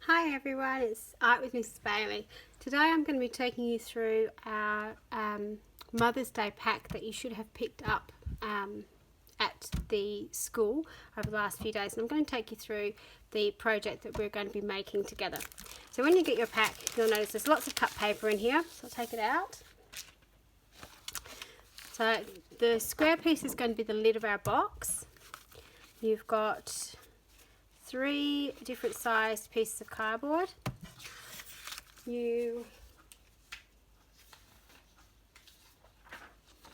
Hi everyone, it's Art with Mrs. Bailey. Today I'm going to be taking you through our Mother's Day pack that you should have picked up at the school over the last few days, and I'm going to take you through the project that we're going to be making together. So when you get your pack, you'll notice there's lots of cut paper in here, so I'll take it out. So the square piece is going to be the lid of our box. You've got 3 different sized pieces of cardboard. You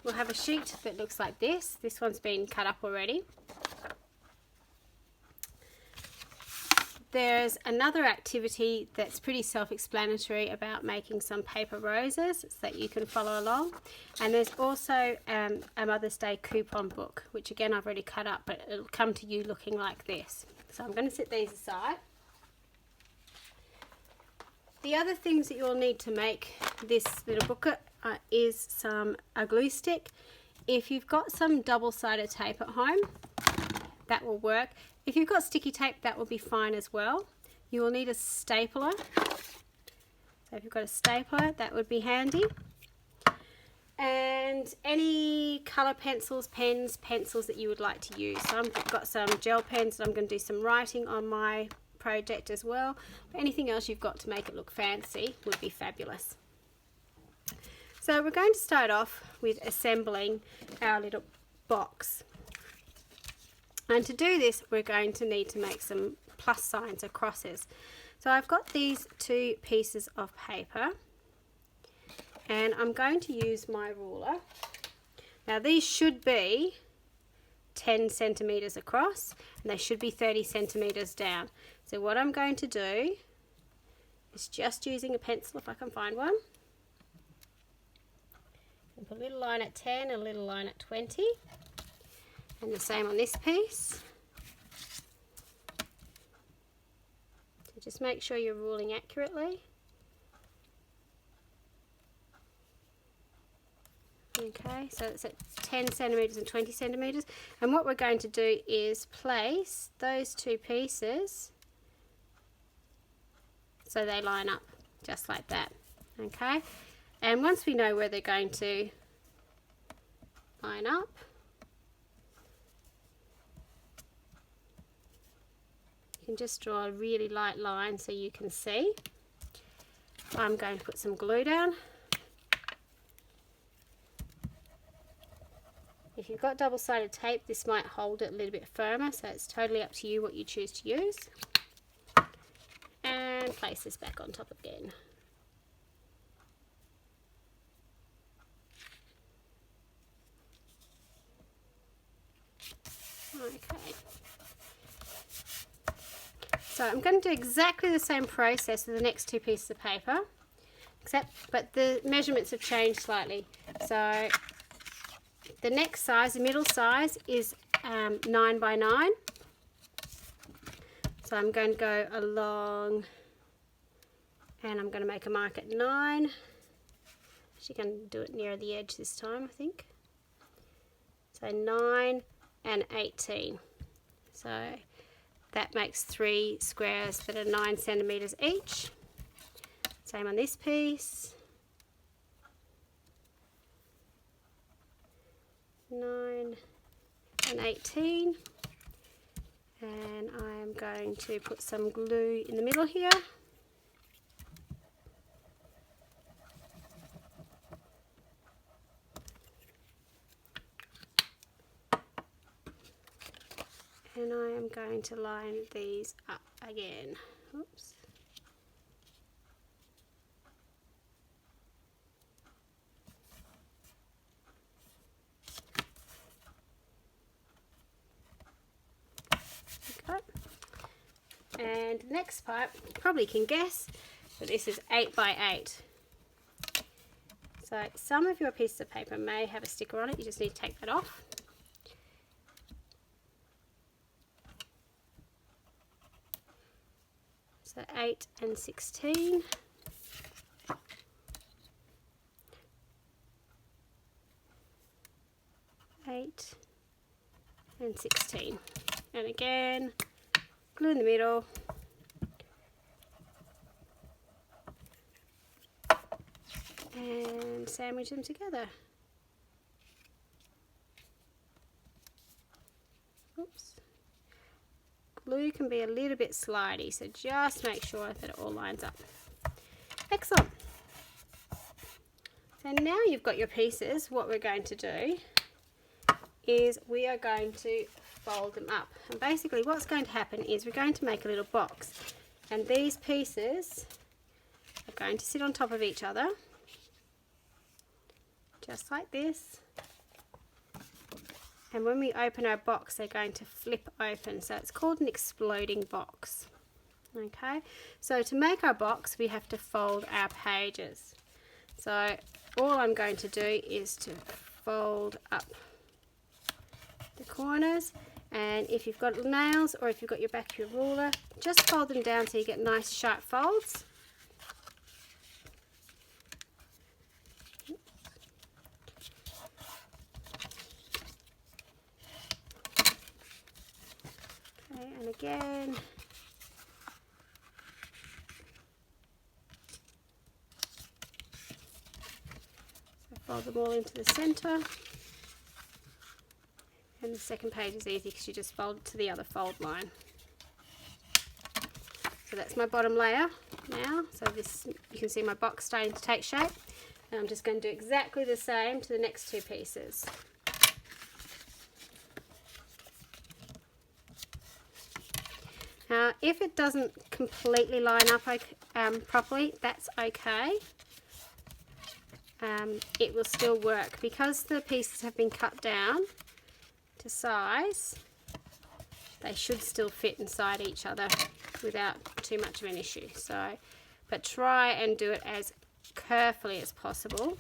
will have a sheet that looks like this. This one's been cut up already. There's another activity that's pretty self-explanatory about making some paper roses so that you can follow along. And there's also a Mother's Day coupon book, which again I've already cut up, but it'll come to you looking like this. So I'm going to set these aside. The other things that you'll need to make this little booklet is a glue stick. If you've got some double-sided tape at home, that will work. If you've got sticky tape, that will be fine as well. You will need a stapler. So if you've got a stapler, that would be handy. And any colour pencils, pens, pencils that you would like to use. So I've got some gel pens and I'm going to do some writing on my project as well. But anything else you've got to make it look fancy would be fabulous. So we're going to start off with assembling our little box. And to do this, we're going to need to make some plus signs or crosses. So I've got these 2 pieces of paper, and I'm going to use my ruler. Now these should be 10 centimeters across, and they should be 30 centimeters down. So what I'm going to do is just using a pencil, if I can find one, and put a little line at 10 and a little line at 20. And the same on this piece. So just make sure you're ruling accurately. Okay, so it's at 10 centimeters and 20 centimeters. And what we're going to do is place those 2 pieces so they line up just like that. Okay, and once we know where they're going to line up, you can just draw a really light line so you can see. I'm going to put some glue down. If you've got double-sided tape, this might hold it a little bit firmer, so it's totally up to you what you choose to use. And place this back on top again. Okay. So I'm going to do exactly the same process with the next 2 pieces of paper, but the measurements have changed slightly. So the next size, the middle size, is 9 by 9. So I'm going to go along and I'm going to make a mark at 9. Actually going to do it near the edge this time, I think. So 9 and 18. So that makes 3 squares that are 9 centimeters each. Same on this piece. 9 and 18. And I am going to put some glue in the middle here. And I am going to line these up again. Oops. Okay. And the next part, you probably can guess, but this is 8 by 8. So some of your pieces of paper may have a sticker on it, you just need to take that off. So 8 and 16. 8 and 16. And again, glue in the middle. and sandwich them together. Oops. Glue can be a little bit slidey, so just make sure that it all lines up. Excellent. So now you've got your pieces, what we're going to do is we are going to fold them up. And basically what's going to happen is we're going to make a little box. And these pieces are going to sit on top of each other, just like this. And when we open our box, they're going to flip open. So it's called an exploding box. Okay, so to make our box, we have to fold our pages. So all I'm going to do is to fold up the corners. And if you've got nails or if you've got your back of your ruler, just fold them down so you get nice sharp folds. And again, so fold them all into the center, and the second page is easy because you just fold it to the other fold line. So that's my bottom layer now. So this, you can see my box starting to take shape, and I'm just going to do exactly the same to the next two pieces. Now, if it doesn't completely line up properly, that's okay. It will still work because the pieces have been cut down to size. They should still fit inside each other without too much of an issue. So, but try and do it as carefully as possible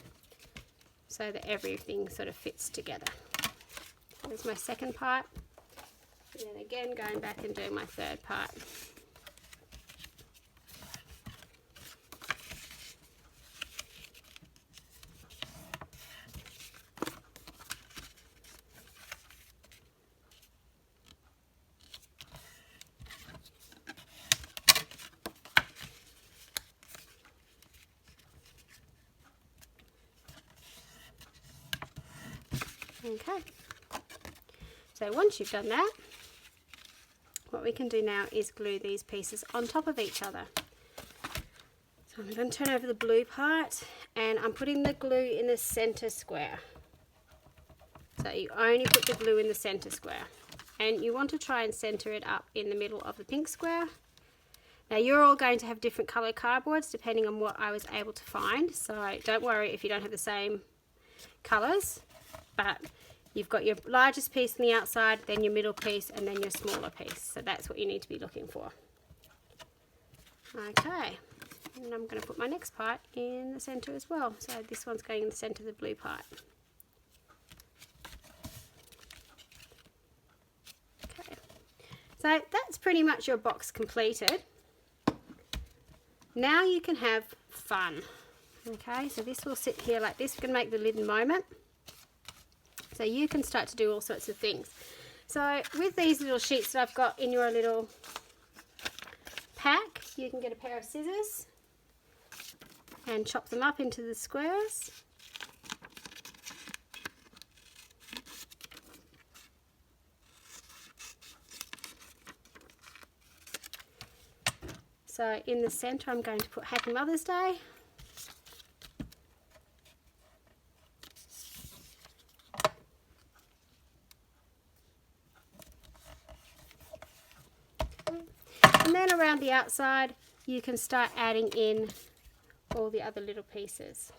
so that everything sort of fits together. There's my second part. And then again going back and doing my third part. Okay, so once you've done that, what we can do now is glue these pieces on top of each other. So I'm going to turn over the blue part, and I'm putting the glue in the center square. So you only put the glue in the center square, and you want to try and center it up in the middle of the pink square. Now you're all going to have different color cardboards depending on what I was able to find, so don't worry if you don't have the same colors, but you've got your largest piece on the outside, then your middle piece, and then your smaller piece. So that's what you need to be looking for. Okay, and I'm going to put my next part in the center as well. So this one's going in the center of the blue part. Okay, so that's pretty much your box completed. Now you can have fun. Okay, so this will sit here like this. We're going to make the lid in a moment. So you can start to do all sorts of things. So with these little sheets that I've got in your little pack, you can get a pair of scissors and chop them up into the squares. So in the center I'm going to put Happy Mother's Day. And then around the outside you can start adding in all the other little pieces.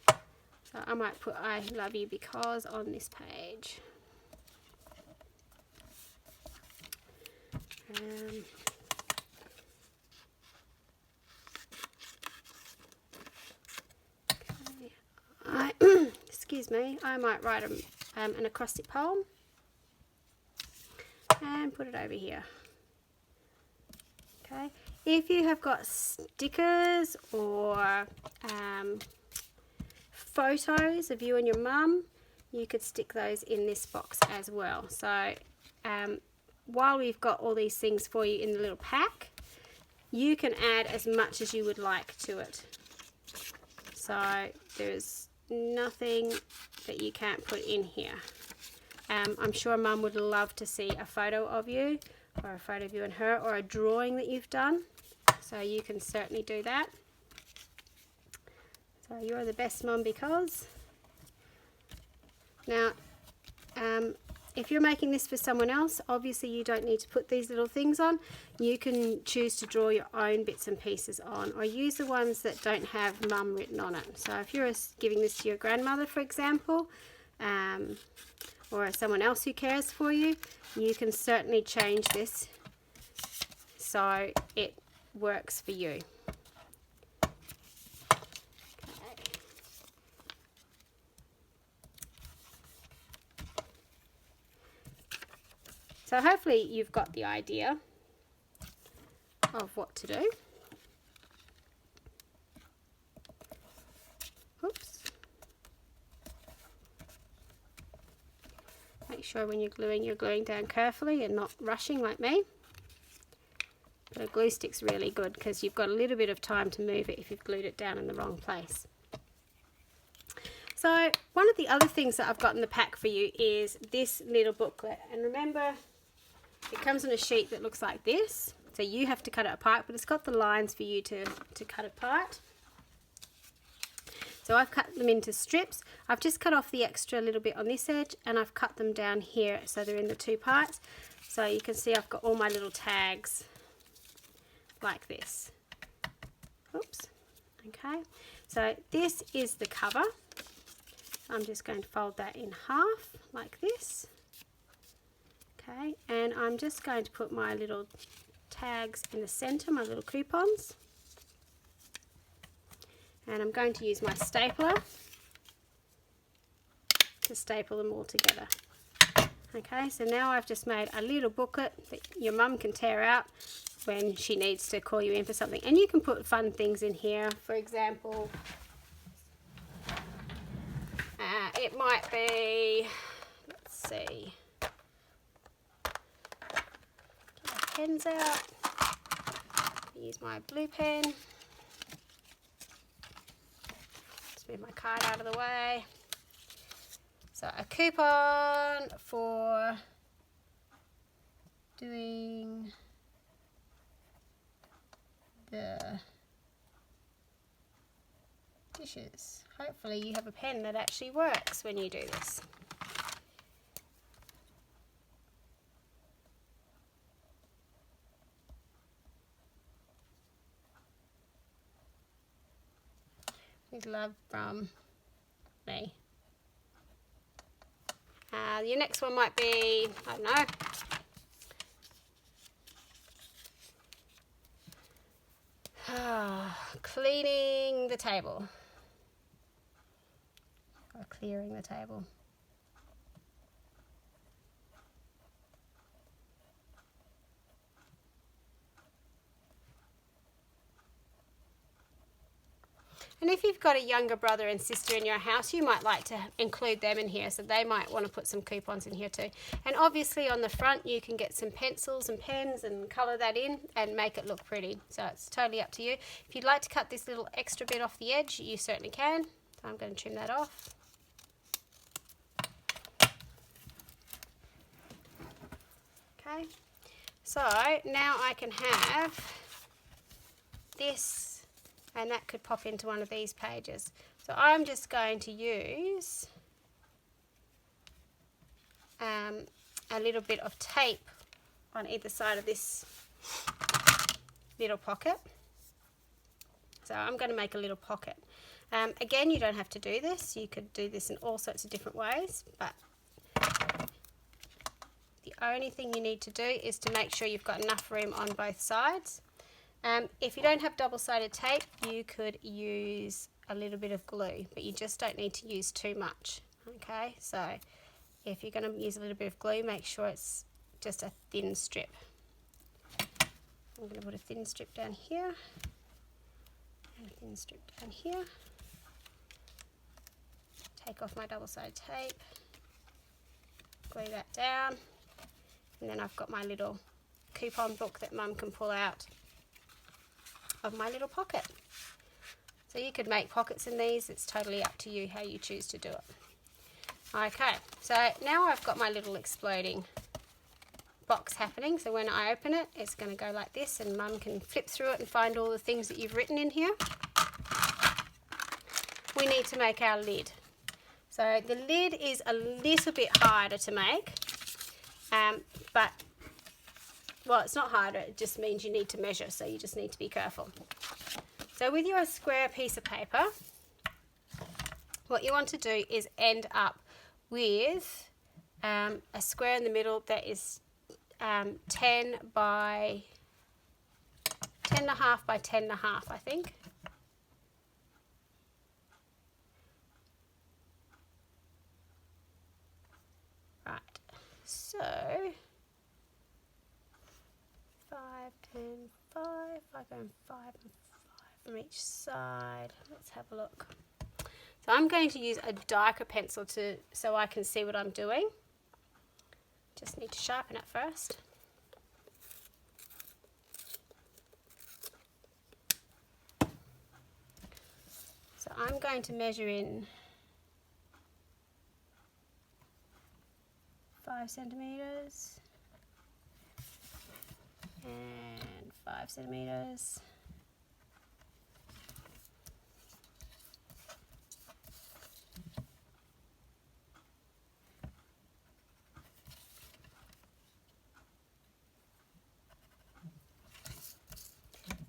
So I might put I love you because on this page. Excuse me, I might write an acrostic poem and put it over here. Okay, if you have got stickers or photos of you and your mum, you could stick those in this box as well. So while we've got all these things for you in the little pack, you can add as much as you would like to it. So there's nothing that you can't put in here. I'm sure Mum would love to see a photo of you, or a photo of you and her, or a drawing that you've done. So you can certainly do that. So you're the best mum because. Now, if you're making this for someone else, obviously you don't need to put these little things on. You can choose to draw your own bits and pieces on, or use the ones that don't have mum written on it. So if you're giving this to your grandmother, for example, or someone else who cares for you, you can certainly change this so it works for you. So hopefully you've got the idea of what to do. Oops. Make sure when you're gluing down carefully and not rushing like me. But a glue stick's really good because you've got a little bit of time to move it if you've glued it down in the wrong place. So one of the other things that I've got in the pack for you is this little booklet. And remember, it comes on a sheet that looks like this. So you have to cut it apart, but it's got the lines for you to cut apart. So I've cut them into strips. I've just cut off the extra little bit on this edge, and I've cut them down here so they're in the two parts. So you can see I've got all my little tags like this. Oops. Okay. So this is the cover. I'm just going to fold that in half like this. Okay, and I'm just going to put my little tags in the center, my little coupons. And I'm going to use my stapler to staple them all together. Okay, so now I've just made a little booklet that your mum can tear out when she needs to call you in for something. And you can put fun things in here. For example, it might be, let's see, get my pens out, use my blue pen, just move my card out of the way. So a coupon for doing the dishes. Hopefully you have a pen that actually works when you do this. With love from me. Your next one might be, I don't know, cleaning the table. Or clearing the table. And if you've got a younger brother and sister in your house, you might like to include them in here, so they might want to put some coupons in here too. And obviously on the front you can get some pencils and pens and colour that in and make it look pretty. So it's totally up to you. If you'd like to cut this little extra bit off the edge, you certainly can. So I'm going to trim that off. Okay, so now I can have this, and that could pop into one of these pages. So I'm just going to use a little bit of tape on either side of this little pocket. So I'm going to make a little pocket. Again, you don't have to do this. You could do this in all sorts of different ways, but the only thing you need to do is to make sure you've got enough room on both sides. If you don't have double-sided tape, you could use a little bit of glue, but you just don't need to use too much. Okay, so if you're going to use a little bit of glue, make sure it's just a thin strip. I'm going to put a thin strip down here, and a thin strip down here. Take off my double-sided tape, glue that down, and then I've got my little coupon book that Mum can pull out of my little pocket. So you could make pockets in these. It's totally up to you how you choose to do it. Okay, so now I've got my little exploding box happening. So when I open it, it's going to go like this, and Mum can flip through it and find all the things that you've written in here. We need to make our lid. So the lid is a little bit harder to make, but, well, it's not harder, it just means you need to measure, so you just need to be careful. So with your square piece of paper, what you want to do is end up with a square in the middle that is 10 by 10.5 by 10.5, I think. Right, so 5 and 5, I go 5 and 5 from each side. Let's have a look. So I'm going to use a diker pencil so I can see what I'm doing. Just need to sharpen it first. So I'm going to measure in 5 centimeters and 5 centimeters.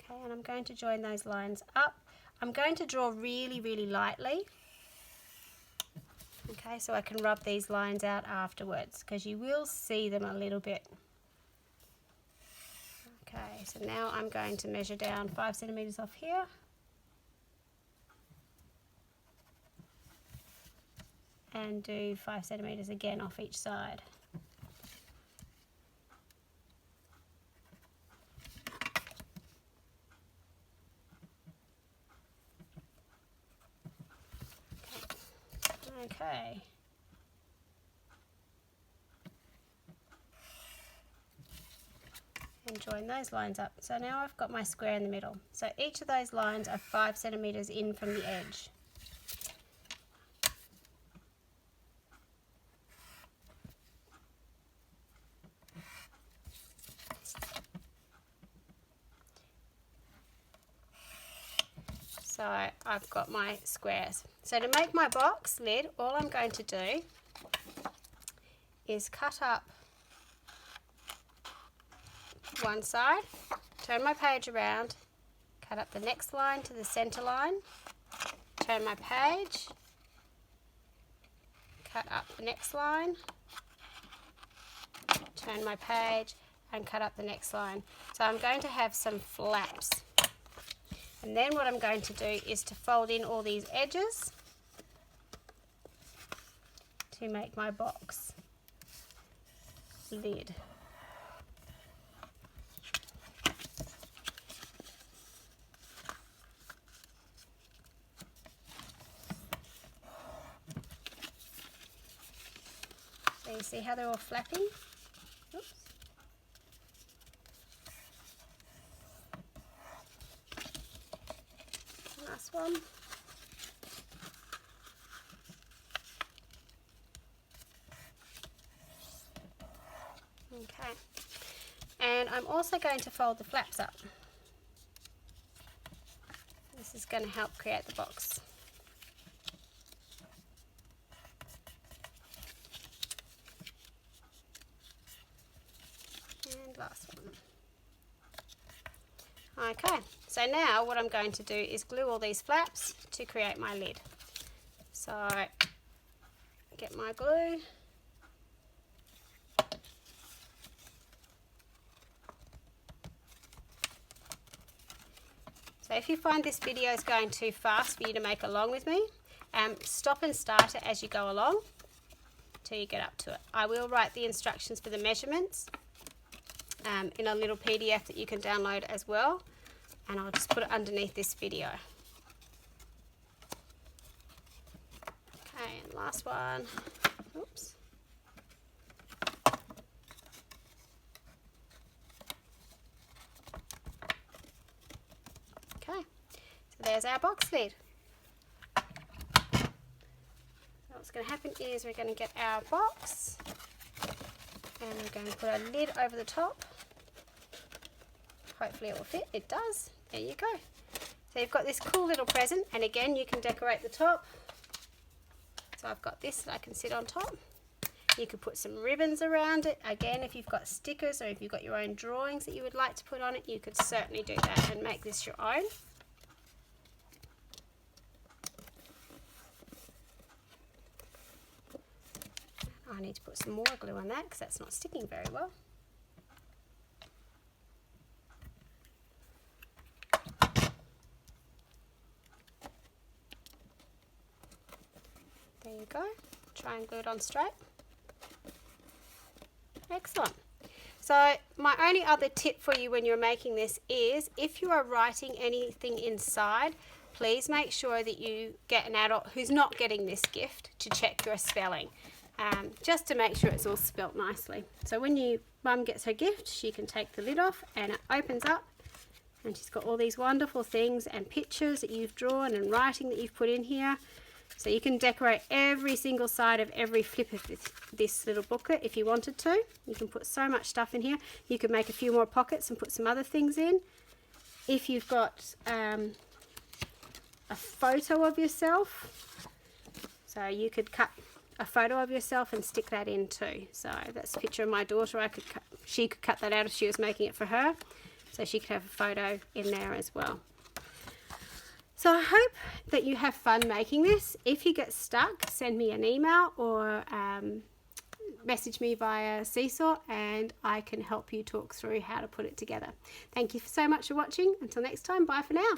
Okay, and I'm going to join those lines up. I'm going to draw really, really lightly. Okay, so I can rub these lines out afterwards because you will see them a little bit. Okay, so now I'm going to measure down 5 centimeters off here. And do 5 centimeters again off each side. Okay. And join those lines up. So now I've got my square in the middle. So each of those lines are 5 centimeters in from the edge. So I've got my squares. So to make my box lid, all I'm going to do is cut up one side, turn my page around, cut up the next line to the center line, turn my page, cut up the next line, turn my page and cut up the next line. So I'm going to have some flaps. And then what I'm going to do is to fold in all these edges to make my box lid. So you see how they're all flapping? Oops. Last one. Okay. And I'm also going to fold the flaps up. This is going to help create the box. And last one. Okay, so now what I'm going to do is glue all these flaps to create my lid. So get my glue. So if you find this video is going too fast for you to make along with me, stop and start it as you go along till you get up to it. I will write the instructions for the measurements in a little PDF that you can download as well, and I'll just put it underneath this video. Okay, and last one. Oops. Okay, so there's our box lid. What's going to happen is we're going to get our box and we're going to put a lid over the top. Hopefully it will fit. It does. There you go. So you've got this cool little present, and again you can decorate the top. So I've got this that I can sit on top. You could put some ribbons around it. Again, if you've got stickers or if you've got your own drawings that you would like to put on it, you could certainly do that and make this your own. I need to put some more glue on that because that's not sticking very well. There you go. Try and glue it on straight. Excellent. So my only other tip for you when you're making this is if you are writing anything inside, please make sure that you get an adult who's not getting this gift to check your spelling, just to make sure it's all spelt nicely. So when your mum gets her gift, she can take the lid off and it opens up and she's got all these wonderful things and pictures that you've drawn and writing that you've put in here. So you can decorate every single side of every flip of this little booklet if you wanted to. You can put so much stuff in here. You could make a few more pockets and put some other things in. If you've got a photo of yourself, so you could cut a photo of yourself and stick that in too. So that's a picture of my daughter. She could cut that out if she was making it for her. So she could have a photo in there as well. So I hope that you have fun making this. If you get stuck, send me an email or message me via Seesaw and I can help you talk through how to put it together. Thank you so much for watching. Until next time, bye for now.